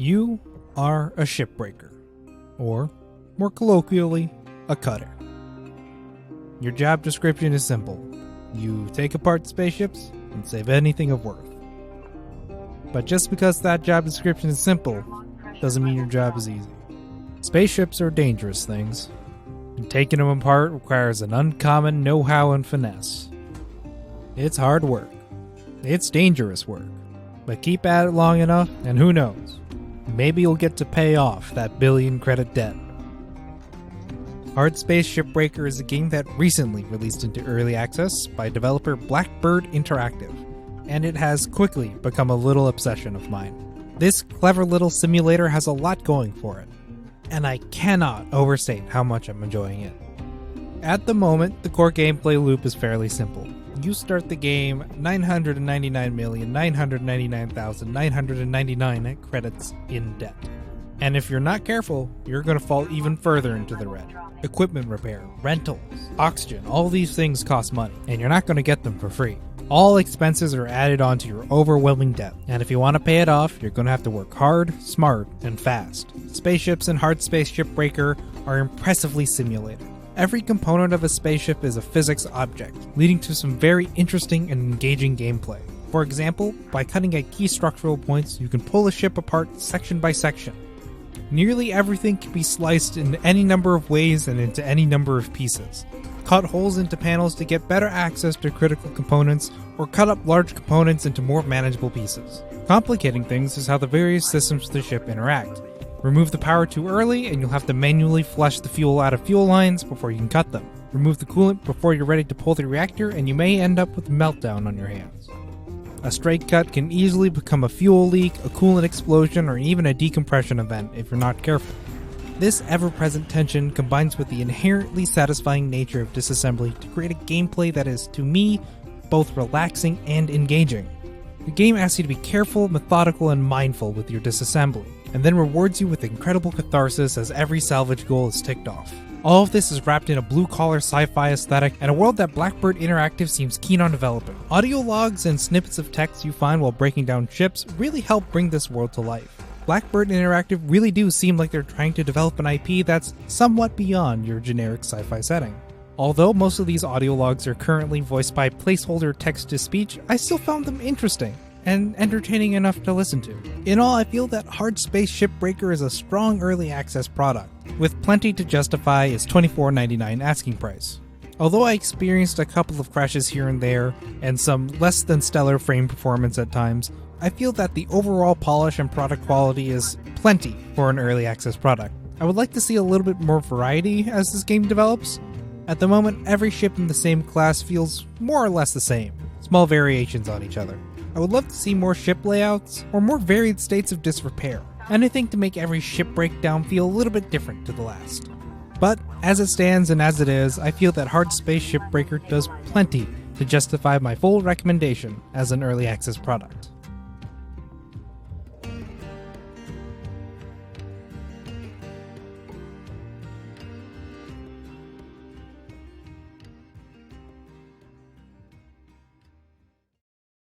You are a shipbreaker, or more colloquially, a cutter. Your job description is simple. You take apart spaceships and save anything of worth. But just because that job description is simple, doesn't mean your job is easy. Spaceships are dangerous things, and taking them apart requires an uncommon know-how and finesse. It's hard work. It's dangerous work. But keep at it long enough, and who knows? Maybe you'll get to pay off that billion-credit debt. Hardspace Shipbreaker is a game that recently released into early access by developer Blackbird Interactive, and it has quickly become a little obsession of mine. This clever little simulator has a lot going for it, and I cannot overstate how much I'm enjoying it. At the moment, the core gameplay loop is fairly simple. You start the game 999,999,999 credits in debt. And if you're not careful, you're going to fall even further into the red. Equipment repair, rentals, oxygen, all these things cost money, and you're not going to get them for free. All expenses are added onto your overwhelming debt, and if you want to pay it off, you're going to have to work hard, smart, and fast. Spaceships in Hardspace Shipbreaker are impressively simulated. Every component of a spaceship is a physics object, leading to some very interesting and engaging gameplay. For example, by cutting at key structural points, you can pull a ship apart section by section. Nearly everything can be sliced in any number of ways and into any number of pieces. Cut holes into panels to get better access to critical components, or cut up large components into more manageable pieces. Complicating things is how the various systems of the ship interact. Remove the power too early and you'll have to manually flush the fuel out of fuel lines before you can cut them. Remove the coolant before you're ready to pull the reactor and you may end up with a meltdown on your hands. A straight cut can easily become a fuel leak, a coolant explosion, or even a decompression event if you're not careful. This ever-present tension combines with the inherently satisfying nature of disassembly to create a gameplay that is, to me, both relaxing and engaging. The game asks you to be careful, methodical, and mindful with your disassembly, and then rewards you with incredible catharsis as every salvage goal is ticked off. All of this is wrapped in a blue-collar sci-fi aesthetic and a world that Blackbird Interactive seems keen on developing. Audio logs and snippets of text you find while breaking down ships really help bring this world to life. Blackbird Interactive really do seem like they're trying to develop an IP that's somewhat beyond your generic sci-fi setting. Although most of these audio logs are currently voiced by placeholder text-to-speech, I still found them interesting and entertaining enough to listen to. In all, I feel that Hardspace Shipbreaker is a strong early access product, with plenty to justify its $24.99 asking price. Although I experienced a couple of crashes here and there, and some less than stellar frame performance at times, I feel that the overall polish and product quality is plenty for an early access product. I would like to see a little bit more variety as this game develops. At the moment, every ship in the same class feels more or less the same, small variations on each other. I would love to see more ship layouts, or more varied states of disrepair. Anything to make every ship breakdown feel a little bit different to the last. But, as it stands and as it is, I feel that Hardspace Shipbreaker does plenty to justify my full recommendation as an early access product.